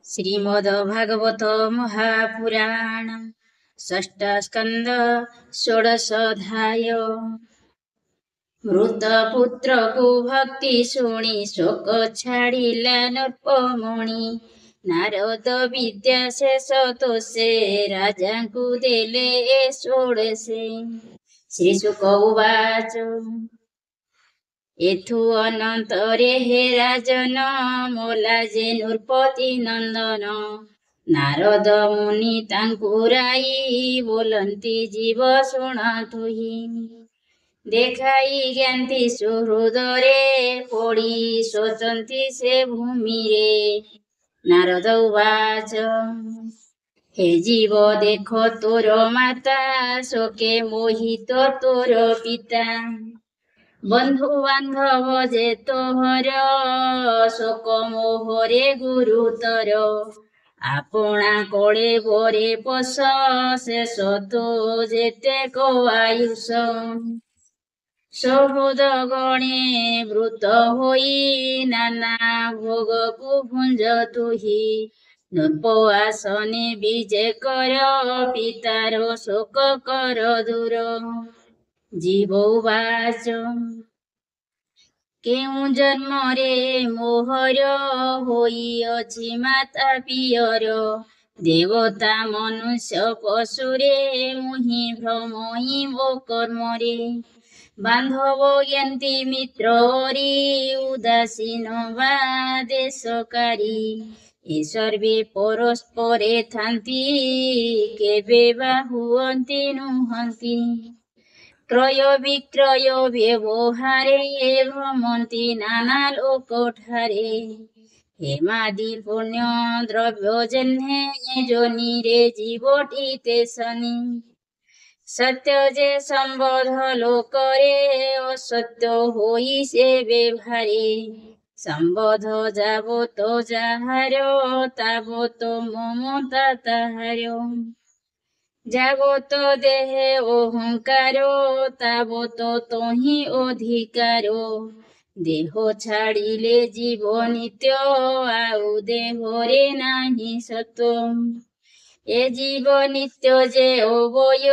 श्रीमद्भागवत महापुराण षष्ठ स्कंद षोडशोऽध्याय। मृतपुत्र को भक्ति शुणी शोक छाड़िला नृपमणि। नारद विद्या शेष तो से राजा को देले षोडशे। श्रीशुक उवाच एथु अनंतरे हे राजन मोला जे नृपति नंदन। नारद मुनि तांकुराई बोलंती जीव शुणतु हि। देखाई ज्ञाती सुहृदरे पड़ी शोचंती से भूमि रे। नारद उवाच हे जीव देखो तोर माता शोके मोहित तोर पिता। बंधु बांधव जे तोहर शोक मोहरे गुरुतर। आपणा कोळे बोरे पोष शेष तो जेते को आयुष। सौहृद गणे वृत होई नाना भोग को भुंज तुहि। नृपआसने विजय कर पितार शोक कर दूर। जीव उवाच केउ जन्म रे मोहर होइअछि माता पियर। देवता मनुष्य पशुरे मुहि भ्रमई वो कर्म रे। बांधव ज्ञाती मित्रोरी उदासीन वा देशकारी। ए सर्वे परस्परे थांती केबे वा हुअन्ति नुहन्ति। क्रय विक्रय व्यवहारे भ्रमन्ति नाना लोकठारे। हेमादि पुण्य द्रव्य जन्हे जोनिरे जीवटी ते शनि। सत्य जे संबोध लोकरे असत्य होई से व्यवहारे। संबोध जाबत जाहारो ताबत ममता ताहारो। जागत देहे अहंकारो ताबत तोहि अधिकारो। देह छाड़िले जीव नित्य आउ देहरे नाही सत्व। ए जीव नित्य जे अवय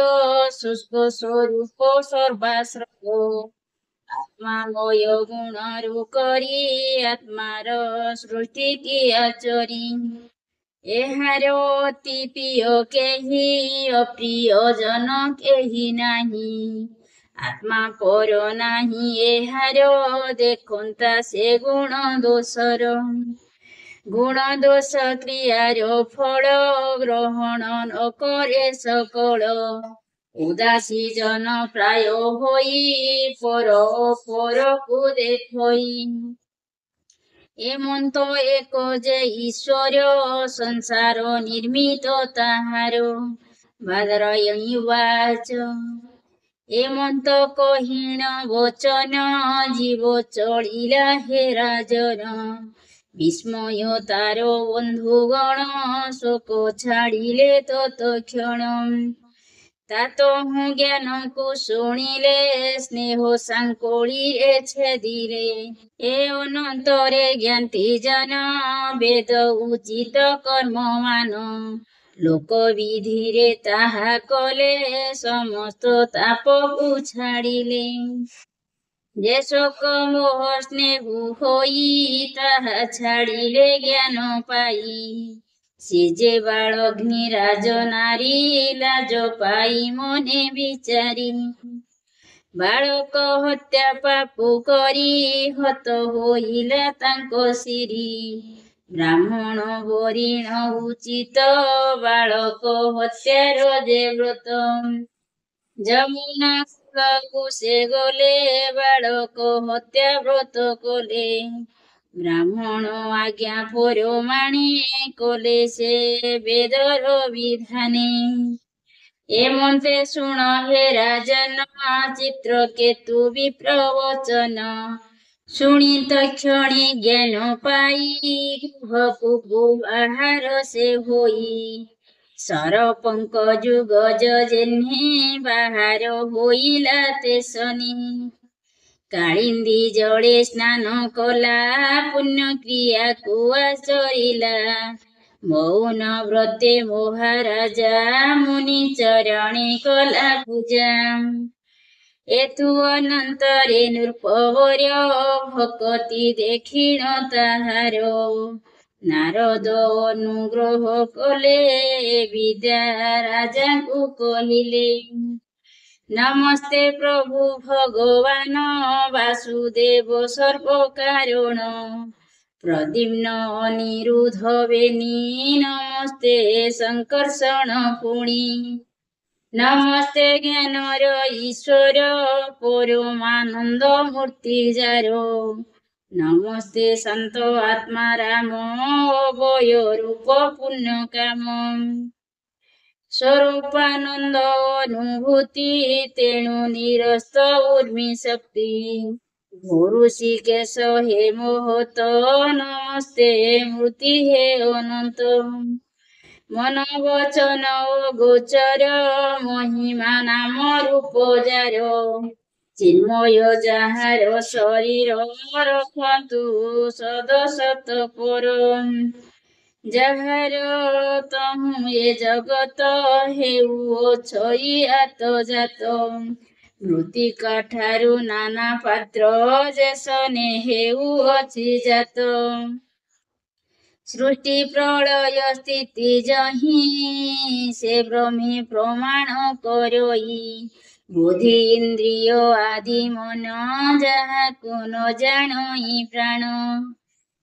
शुष्क स्वरूप सर्वाश्रय। आत्मामय गुण करी आत्मार सृष्टि किया चरी। एहार अति प्रिय केहि अप्रिय जन केहि नाही। आत्मा पर नाही एहार देखंता से गुण दोषर। गुण दोष क्रियार फल ग्रहण न करे सकल। उदासी जन प्राय होई पर पर को देखई। एमंत एक जे ईश्वर संसार निर्मित ताहारो। बादरायणी उवाच एमंत कहिण वचन जीव चलिला हे राजन। विस्मय तार बंधुगण शोक छाड़िले तत्क्षण। तातहु ज्ञान को शुणिले स्नेह सांकोली रे छेदिले। ए अनंतरे ज्ञाती जन वेद उचित कर्म मान। लोक विधि रे ताहा कले समस्त ताप को छाड़िले। जे शोक मोह स्नेह होई ताहा छाड़िले ज्ञान पाई। सिजे बाळग्नि राज नारी लाज पाई मने विचारी। बाळक हत्या पापु करी हत होइला तांको सिरी। ब्राह्मण वरिण उचित बाळक हत्यार जे व्रत। जमुना को से गले बाळक हत्या व्रत कले। ब्राह्मण आज्ञा परमाणे कले से वेदर विधाने। एमंते शुण हे राजन चित्र केतु विप्रवचन। शुणी तक्षणे ज्ञान पाई गृहକୁ आहार से होई। सरपंक जुग जेह्ने बाहार होइला ते शनि। कालिंदी जड़े स्नान कला पुण्य क्रिया को आचरिला। ମୌନ ବ୍ରତେ ମହାରାଜା ମୁନି ଚରଣେ କଲା ପୂଜା। ଏଥୁ ଅନନ୍ତରେ ନୃପବର୍ୟ ଭକତି ଦେଖିଣ ତାହାର। ନାରଦ ଅନୁଗ୍ରହ କଲେ ବିଦ୍ୟା ରାଜାଙ୍କୁ କହିଲେ। ନମସ୍ତେ ପ୍ରଭୁ ଭଗବାନ ବାସୁଦେବ ସର୍ବକାରଣ। ପ୍ରଦ୍ୟୁମ୍ନ ଅନିରୁଦ୍ଧ ବେନି ନମସ୍ତେ ସଂକର୍ଷଣ ପୁଣି। ନମସ୍ତେ ଜ୍ଞାନର ଈଶ୍ୱର ପରମାନନ୍ଦ ମୂର୍ତ୍ତି ଯାର। ନମସ୍ତେ ଶାନ୍ତ ଆତ୍ମା ରାମ ଅଭୟ ରୂପ ପୁଣ୍ୟ କାମ। ସ୍ୱରୂପାନନ୍ଦ ଅନୁଭୂତି ତେଣୁ ନିରସ୍ତ ଉର୍ମି ଶକ୍ତି। ଗୁରୁଷିକେଶ ହେ ମହତ ନମସ୍ତେ ମୂର୍ତ୍ତି ହେ ଅନନ୍ତ। ମନ ବଚନ ଓ ଗୋଚର ମହିମା ନାମ ରୂପ ଯାର। ଚିନ୍ମୟ ଯାହାର ଶରୀର ରଖନ୍ତୁ ସଦସତ ପର। ଯାହାର ତହୁଁ ଏ ଜଗତ ହେଉଅଛଇ ଆତ ଜାତ। ମୃତ୍ତିକା ଠାରୁ ନାନା ପାତ୍ର ଯେସନେ ହେଉଅଛି ଜାତ। ସୃଷ୍ଟି ପ୍ରଳୟ ସ୍ଥିତି ଯହିଁ ସେ ବ୍ରହ୍ମେ ପ୍ରମାଣ କରଇ। ବୁଦ୍ଧି ଇନ୍ଦ୍ରିୟ ଆଦି ମନ ଯାହାକୁ ନ ଜାଣଇ ପ୍ରାଣ।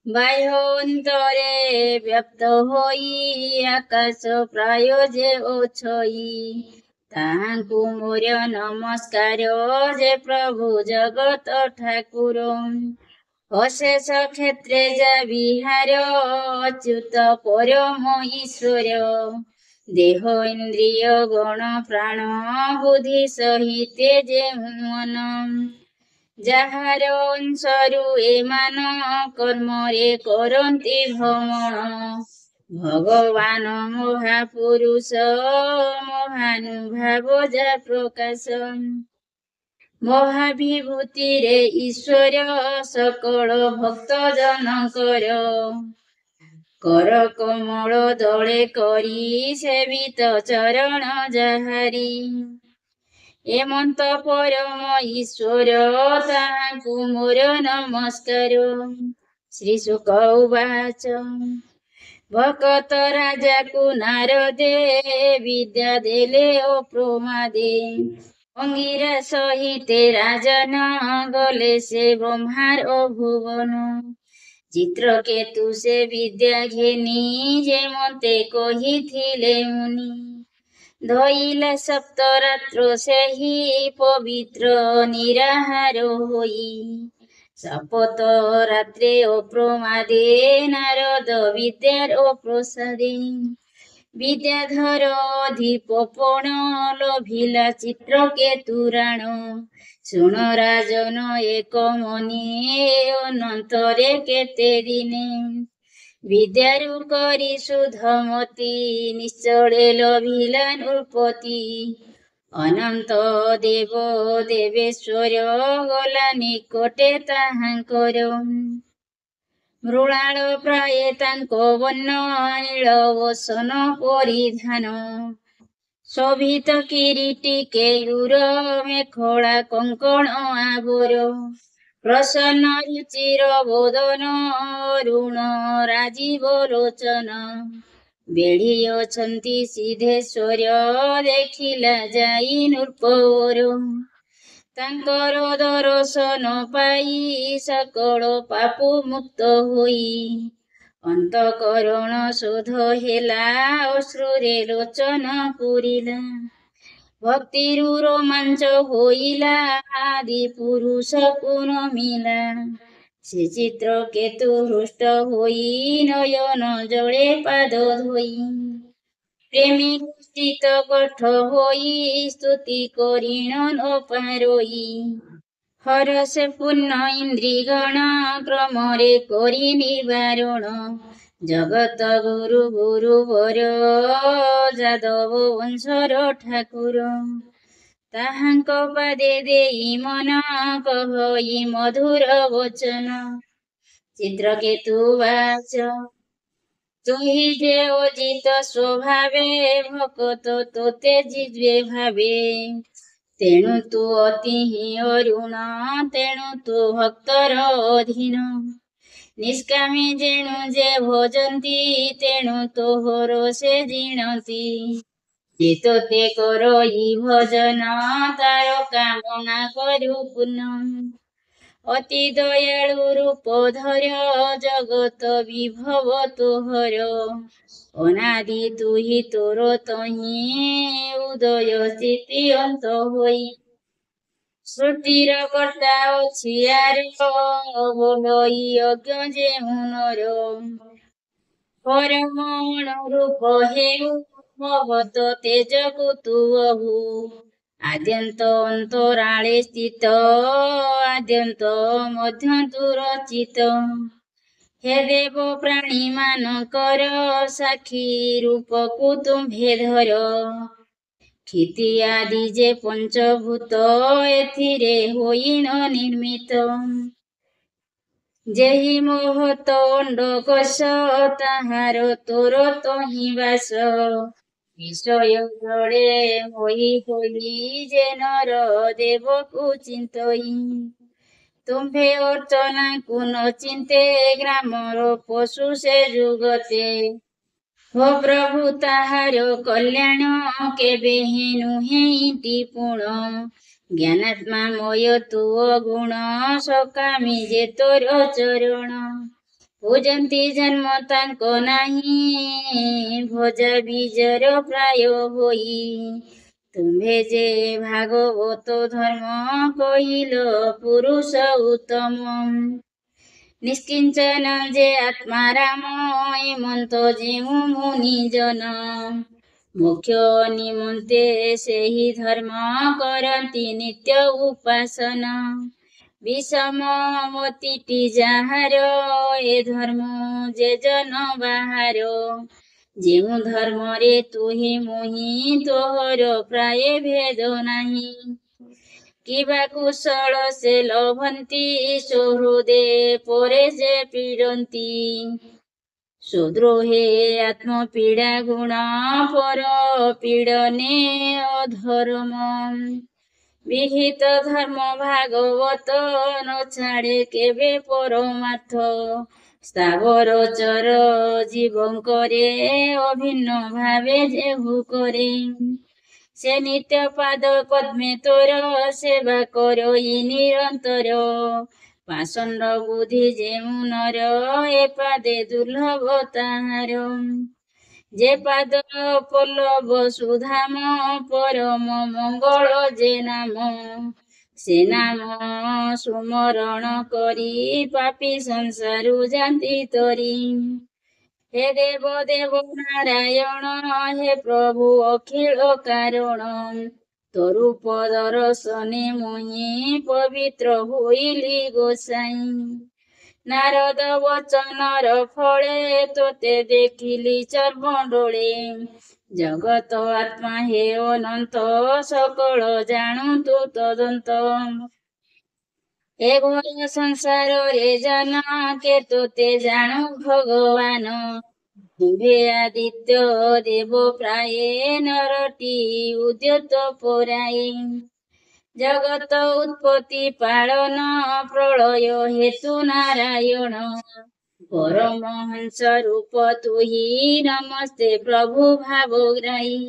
ବାହ୍ୟ ଅନ୍ତରେ ବ୍ୟକ୍ତ ହୋଇ ଆକାଶ ପ୍ରାୟ ଯେ ଅଛଇ। ତାହାଙ୍କୁ ମୋର ନମସ୍କାର ଯେ ପ୍ରଭୁ ଜଗତ ଠାକୁର। ଅଶେଷ କ୍ଷେତ୍ରେ ଯା ବିହାର ଅଚ୍ୟୁତ ପରମ ଈଶ୍ୱର। ଦେହ ଇନ୍ଦ୍ରିୟ ଗଣ ପ୍ରାଣ ବୁଦ୍ଧି ସହିତେ ଯେଉଁ ମନ। ଯାହାର ଅଂଶରୁ ଏମାନ କର୍ମରେ କରନ୍ତି ଭ୍ରମଣ। ଭଗବାନ ମହାପୁରୁଷ ମହାନୁଭାବ ଯା ପ୍ରକାଶ। ମହାବିଭୂତିରେ ଈଶ୍ୱର ସକଳ ଭକ୍ତ ଜନଙ୍କର। କର କମଳ ଦଳେ କରି ସେବିତ ଚରଣ ଯାହାରି। ଏମନ୍ତ ପରମ ଈଶ୍ୱର ତାହାଙ୍କୁ ମୋର ନମସ୍କାର। ଶ୍ରୀ ଶୁକ ଉବାଚ। ଭକତ ରାଜାକୁ ନାରଦେ ବିଦ୍ୟା ଦେଲେ ଅପ୍ରମାଦେ। ଅଙ୍ଗିରା ସହିତେ ରାଜନ ଗଲେ ସେ ବ୍ରହ୍ମାର ଭୁବନ। ଚିତ୍ରକେତୁ ସେ ବିଦ୍ୟା ଘେନି ଯେମତେ କହିଥିଲେ ମୁନି। ଧଇଲା ସପ୍ତ ରାତ୍ର ସେହି ପବିତ୍ର ନିରାହାର ହୋଇ। ଶପଥ ରାତ୍ରେ ଅପ୍ରମାଦେ ନାରଦ ବିଦ୍ୟାର ପ୍ରସାଦେ। ବିଦ୍ୟାଧର ଅଧିପ ପଣ ଲଭିଲା ଚିତ୍ରକେତୁ ରାଣ। ଶୁଣ ରାଜନ ଏକ ମନି ଅନନ୍ତରେ କେତେ ଦିନେ। ବିଦ୍ୟାରୁ କରି ସୁଧମତି ନିଶ୍ଚଳେ ଲଭିଲା ନୃପତି। ଅନନ୍ତ ଦେବ ଦେବେଶ୍ୱର ଗଲା ନିକଟେ ତାହାଙ୍କର। ମୃଣାଳ ପ୍ରାୟେ ତାଙ୍କ ବର୍ଣ୍ଣ ନୀଳ ବସନ ପରିଧାନ। ଶୋଭିତ କିରୀଟି କେୟୁର ମେଖଳା କଙ୍କଣ ଆବର। ପ୍ରସନ୍ନ ରୁଚିର ବଦନ ଅରୁଣ ରାଜୀବ ଲୋଚନ। ବେଢ଼ି ଅଛନ୍ତି ସିଦ୍ଧେଶ୍ୱର ଦେଖିଲା ଯାଇ ନୃପବର। ତାଙ୍କର ଦର୍ଶନ ପାଇ ସକଳ ପାପ ମୁକ୍ତ ହୋଇ। ଅନ୍ତଃକରଣ ଶୋଧ ହେଲା ଅଶ୍ରୁରେ ଲୋଚନ ପୂରିଲା। ଭକ୍ତିରୁ ରୋମାଞ୍ଚ ହୋଇଲା ଆଦି ପୁରୁଷକୁ ନମିଲା। ସେ ଚିତ୍ରକେତୁ ହୃଷ୍ଟ ହୋଇ ନୟନ ଜଳେ ପାଦ ଧୋଇ। ପ୍ରେମୀ ଗୋଷ୍ଠିତ କଠ ହୋଇ ସ୍ତୁତି କରିଣ ନ ପାରଇ। ହରଷେ ପୂର୍ଣ୍ଣ ଇନ୍ଦ୍ରିଗଣ କ୍ରମରେ କରି ନିବାରଣ। ଜଗତ ଗୁରୁ ଗୁରୁବର ଯାଦବ ବଂଶର ଠାକୁର। ତାହାଙ୍କ ପାଦେ ଦେଇ ମନ କହଇ ମଧୁର ବଚନ। ଚିତ୍ରକେତୁ ବାଚ। ତୁହି ଯେ ଅଜିତ ସ୍ୱଭାବେ ଭକତ ତୋତେ ଜିଜ୍ବେ ଭାବେ। ତେଣୁ ତୁ ଅତି ହିଁ ଅରୁଣ ତେଣୁ ତୁ ଭକ୍ତର ଅଧୀନ। ନିଷ୍କାମୀ ଯେଣୁ ଯେ ଭଜନ୍ତି ତେଣୁ ତୋହର ସେ ଜିଣନ୍ତି। ଯେ ତୋତେ କରଇ ଭଜନ ତାର କାମନା କରୁ ପୂର୍ଣ୍ଣ। ଅତି ଦୟାଳୁ ରୂପ ଧର ଜଗତ ବିଭବ ତୋହର। ଅନାଦି ତୁହି ତୋର ତହିଁ ଉଦୟ ସ୍ଥିତି ଅନ୍ତ ହୋଇ। ସୃଷ୍ଟିର କର୍ତ୍ତା ଅଛି ଆର ବୋଲଇ ଅଜ୍ଞ ଯେଉଁ ନର। ପରମ ରୂପ ହେଉ ଭଗତ ତେଜକୁ ତୁ ବହୁ। ଆଦ୍ୟନ୍ତ ଅନ୍ତରାଳେ ସ୍ଥିତ ଆଦ୍ୟନ୍ତ ମଧ୍ୟ ତୁ ରଚିତ। ହେ ଦେବ ପ୍ରାଣୀ ମାନଙ୍କର ସାକ୍ଷୀ ରୂପକୁ ତୁମ୍ଭେ ଧର। କ୍ଷିତି ଆଦି ଯେ ପଞ୍ଚଭୂତ ଏଥିରେ ହୋଇନ ନିର୍ମିତ। ଯେହି ମୋହତ ଅଣ୍ଡକୋଷ ତାହାର ତୋର ତହିଁ ବାସ। ବିଷୟ ଜଳେ ହୋଇ ହୋଇ ଯେ ନର ଦେବକୁ ଚିନ୍ତଇ। ତୁମ୍ଭେ ଅର୍ଚ୍ଚନାକୁ ନ ଚିନ୍ତେ ଗ୍ରାମର ପଶୁ ସେ ଯୁଗତେ। ହୋ ପ୍ରଭୁ ତାହାର କଲ୍ୟାଣ କେବେ ହିଁ ନୁହେଁ ପୁଣ। ଜ୍ଞାନାତ୍ମାମୟ ତୁ ଅଗୁଣ ସକାମୀ ଯେ ତୋର ଚରଣ। ପୂଜନ୍ତି ଜନ୍ମ ତାଙ୍କ ନାହିଁ ଭଜା ବୀଜର ପ୍ରାୟ ହୋଇ। ତୁମ୍ଭେ ଯେ ଭାଗବତ ଧର୍ମ କହିଲ ପୁରୁଷ ଉତ୍ତମ। ନିଷ୍କିଞ୍ଚନ ଯେ ଆତ୍ମାରାମ ଏମନ୍ତ ଯେଉଁ ମୁନିଜନ। ମୋକ୍ଷ ନିମନ୍ତେ ସେହି ଧର୍ମ କରନ୍ତି ନିତ୍ୟ ଉପାସନା। ବିଷମ ମତିଟି ଯାହାର ଏ ଧର୍ମ ଯେ ଜନ ବାହାର। ଯେଉଁ ଧର୍ମରେ ତୁହି ମୁହିଁ ତୋହର ପ୍ରାୟ ଭେଦ ନାହିଁ। କିବା କୁଶଳ ସେ ଲଭନ୍ତି ସୌହୃଦେ ପରେ ଯେ ପୀଡ଼ନ୍ତି। ସୁଦ୍ରୋହେ ଆତ୍ମପୀଡ଼ା ଗୁଣ ପର ପୀଡ଼ନେ ଅଧର୍ମ। ବିହିତ ଧର୍ମ ଭାଗବତ ନ ଛାଡ଼େ କେବେ ପରମାର୍ଥ। ସ୍ଥାବର ଚର ଜୀବଙ୍କରେ ଅଭିନ୍ନ ଭାବେ ଯେହୁ କରେ। ସେ ନିତ୍ୟ ପାଦ ପଦ୍ମେ ତୋର ସେବା କରଇ ନିରନ୍ତର। ପାଷଣ୍ଡ ବୁଦ୍ଧି ଯେଉଁ ନର ଏ ପାଦେ ଦୁର୍ଲଭ ତାହାର। ଯେ ପାଦ ପଲ୍ଲବ ସୁଧାମ ପରମ ମଙ୍ଗଳ ଯେ ନାମ। ସେ ନାମ ସୁମରଣ କରି ପାପୀ ସଂସାରୁ ଯାନ୍ତି ତରି। ହେ ଦେବ ଦେବ ନାରାୟଣ ହେ ପ୍ରଭୁ ଅଖିଳ କାରଣ। ତୋରୂପ ଦର୍ଶନେ ମୁହିଁ ପବିତ୍ର ହୋଇଲି ଗୋସାଇଁ। ନାରଦ ବଚନର ଫଳେ ତୋତେ ଦେଖିଲି ଚର୍ମଣ୍ଡୋଳେ। ଜଗତ ଆତ୍ମା ହେ ଅନନ୍ତ ସକଳ ଜାଣୁ ତୁ ତଦନ୍ତ। ଏ ଘୋର ସଂସାରରେ ଜନ କେ ତୋତେ ଜାଣୁ ଭଗବାନ। ତୁମ୍ଭେ ଆଦିତ୍ୟ ଦେବ ପ୍ରାୟେ ନରଟି ଉଦ୍ୟତ ପରାୟେ। ଜଗତ ଉତ୍ପତ୍ତି ପାଳନ ପ୍ରଳୟ ହେତୁ ନାରାୟଣ। ପରମହଂସ ରୂପ ତୁହି ନମସ୍ତେ ପ୍ରଭୁ ଭାବଗ୍ରାହୀ।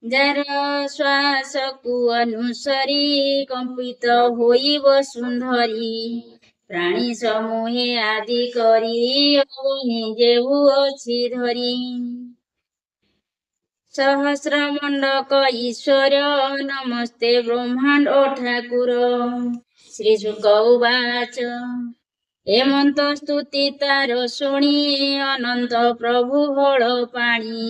ଯାର ଶ୍ୱାସକୁ ଅନୁସରି କମ୍ପିତ ହୋଇ ବସୁନ୍ଧରି। ପ୍ରାଣୀ ସମୂହେ ଆଦି କରି ଅଗଣି ଯେହୁ ଅଛି ଧରି। ସହସ୍ର ମଣ୍ଡକ ଈଶ୍ୱର ନମସ୍ତେ ବ୍ରହ୍ମାଣ୍ଡ ଠାକୁର। ଶ୍ରୀ ଶୁକ ଉବାଚ ଏମନ୍ତ ସ୍ତୁତି ତାର ଶୁଣି ଅନନ୍ତ ପ୍ରଭୁ ହଳ ପାଣି।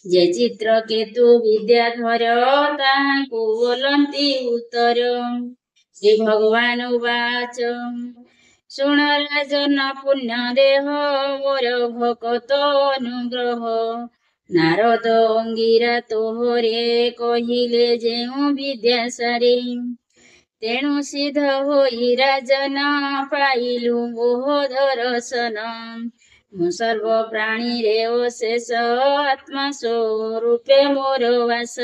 ଯେ ଚିତ୍ର କେତୁ ବିଦ୍ୟାଧର ତାହାଙ୍କୁ ବୋଲନ୍ତି ଉତ୍ତର। ଶ୍ରୀ ଭଗବାନ ଉବାଚ ଶୁଣ ରାଜନ ପୁଣ୍ୟ ଦେହ ମୋର ଭକତ ଅନୁଗ୍ରହ। ନାରଦ ଅଙ୍ଗିରା ତୋହରେ କହିଲେ ଯେଉଁ ବିଦ୍ୟାସାରେ। ତେଣୁ ସିଦ୍ଧ ହୋଇ ରାଜନ ପାଇଲୁ ମୋହ ଦର୍ଶନ। ମୁଁ ସର୍ବ ପ୍ରାଣୀରେ ଅଶେଷ ଆତ୍ମା ସ୍ୱରୂପେ ମୋର ବାସ।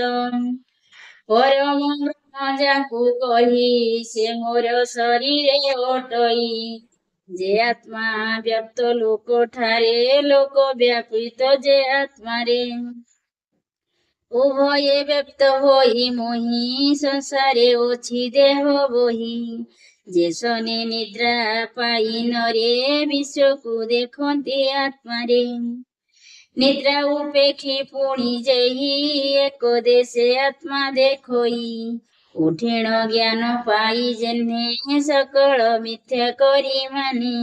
ପରମ ବ୍ରହ୍ମ ଯାକୁ କହି ସେ ମୋର ଶରୀରେ ଅଟଇ। ଯେ ଆତ୍ମା ବ୍ୟାପ୍ତ ଲୋକ ଠାରେ ଲୋକ ବ୍ୟାପିତ ଯେ ଆତ୍ମାରେ। ଉଭୟେ ବ୍ୟକ୍ତ ହୋଇ ମୋହି ସଂସାରେ ଅଛି ଦେହ ବହି। ଯେ ଶନି ନିଦ୍ରା ପାଇ ନରେ ବିଶ୍ୱକୁ ଦେଖନ୍ତି ଆତ୍ମାରେ। ନିଦ୍ରା ଉପେକ୍ଷି ପୁଣି ଯେହି ଏକ ଦେଶେ ଆତ୍ମା ଦେଖଇ। ଉଠିଣ ଜ୍ଞାନ ପାଇ ଯେହ୍ନେ ସକଳ ମିଥ୍ୟା କରି ମାନି।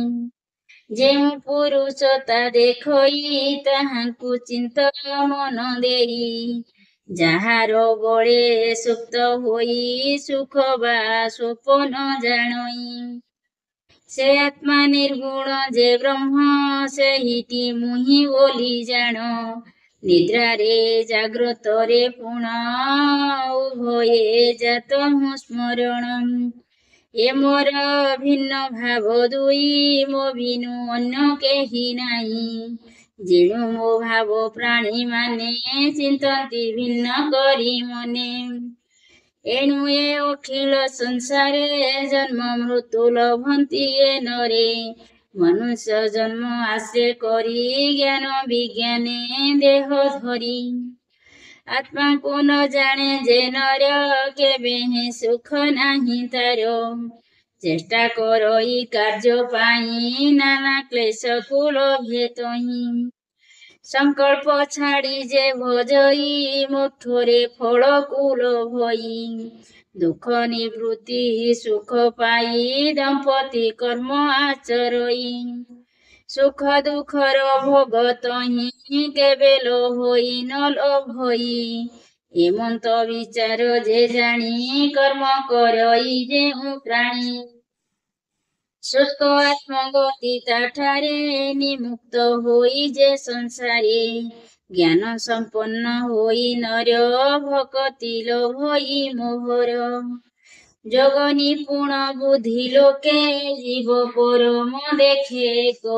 ଯେଉଁ ପୁରୁଷ ତା ଦେଖଇ ତାହାଙ୍କୁ ଚିନ୍ତ ମନ ଦେଇ। ଯାହାର ବଳେ ସୁପ୍ତ ହୋଇ ସୁଖ ବା ସ୍ୱପନ ଜାଣଇ। ସେ ଆତ୍ମା ନିର୍ଗୁଣ ଯେ ବ୍ରହ୍ମ ସେହିଟି ମୁହିଁ ବୋଲି ଜାଣ। ନିଦ୍ରାରେ ଜାଗ୍ରତରେ ପୁଣ ଉଭୟେ ଜାତ ମୁଁ ସ୍ମରଣ। ଏ ମୋର ଭିନ୍ନ ଭାବ ଦୁଇ ମୋ ବିନୁ ଅନ୍ୟ କେହି ନାହିଁ। ଯେଣୁ ମୋ ଭାବ ପ୍ରାଣୀ ମାନେ ଚିନ୍ତନ୍ତି ଭିନ୍ନ କରି ମନେ। ଏଣୁ ଏ ଅଖିଳ ସଂସାରେ ଜନ୍ମ ମୃତ୍ୟୁ ଲଭନ୍ତି ଏ ନରେ। ମନୁଷ୍ୟ ଜନ୍ମ ଆଶ୍ରୟ କରି ଜ୍ଞାନ ବିଜ୍ଞାନେ ଦେହ ଧରି। ଆତ୍ମାକୁ ନ ଜାଣେ ଯେ ନର କେବେ ହିଁ ସୁଖ ନାହିଁ ତାର। ଚେଷ୍ଟା କରଇ କାର୍ଯ୍ୟ ପାଇଁ ନାନା କ୍ଲେଶ କୁଳଭେ ତହିଁ। ସଂକଳ୍ପ ଛାଡ଼ି ଯେ ଭଜଇ ମୋକ୍ଷରେ ଫଳ କୁଲଭଇ। ଦୁଃଖ ନିବୃତ୍ତି ସୁଖ ପାଇ ଦମ୍ପତି କର୍ମ ଆଚରଇ। ସୁଖ ଦୁଃଖର ଭୋଗ ତହିଁ କେବେ ଲୋଭଇ ନ ଲୋଭଇ। ଏମନ୍ତ ବିଚାର ଯେ ଜାଣି କର୍ମ କରଇ ଯେଉଁ ପ୍ରାଣୀ। ଶୁଷ୍କ ଆତ୍ମଗତି ତାଠାରେ ନିମୁକ୍ତ ହୋଇ ଯେ ସଂସାରେ। ଜ୍ଞାନ ସମ୍ପନ୍ନ ହୋଇ ନର ଭକତି ଲୋଭଇ ମୋହର। ଯୋଗ ନିପୁଣ ବୁଦ୍ଧି ଲୋକେ ଜୀବ ପରମ ଦେଖେ ଏକ।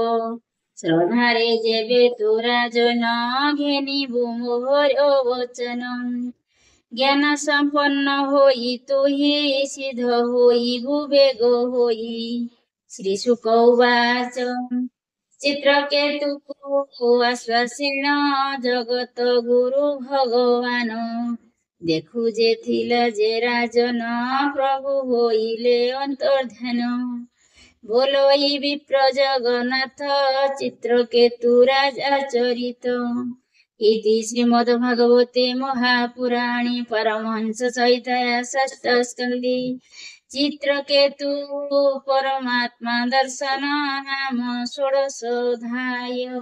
ଶ୍ରଦ୍ଧାରେ ଯେବେ ତୁ ରାଜନ ଘେନିବୁ ମୋହର ବଚନ। ଜ୍ଞାନ ସମ୍ପନ୍ନ ହୋଇ ତୁହି ସିଦ୍ଧ ହୋଇବୁ ବେଗ ହୋଇ। ଶ୍ରୀ ଶୁକ ଉବାଚ ଚିତ୍ରକେତୁକୁ ଆଶ୍ୱାସେଣ ଜଗତ ଗୁରୁ ଭଗବାନ। ଦେଖୁ ଯେ ଥିଲା ଯେ ରାଜନ ପ୍ରଭୁ ହୋଇଲେ ଅନ୍ତର୍ଧାନ। ବୋଲଇ ବିପ୍ର ଜଗନ୍ନାଥ ଚିତ୍ରକେତୁ ରାଜା ଚରିତ। ଇତି ଶ୍ରୀମଦ୍ ଭାଗବତେ ମହାପୁରାଣେ ପରମହଂସ ସଂହିତାୟା ଷଷ୍ଠ ସ୍କନ୍ଧେ ଚିତ୍ରକେତୁ ପରମାତ୍ମା ଦର୍ଶନ ନାମ ଷୋଡ଼ଶୋଧ୍ୟାୟ।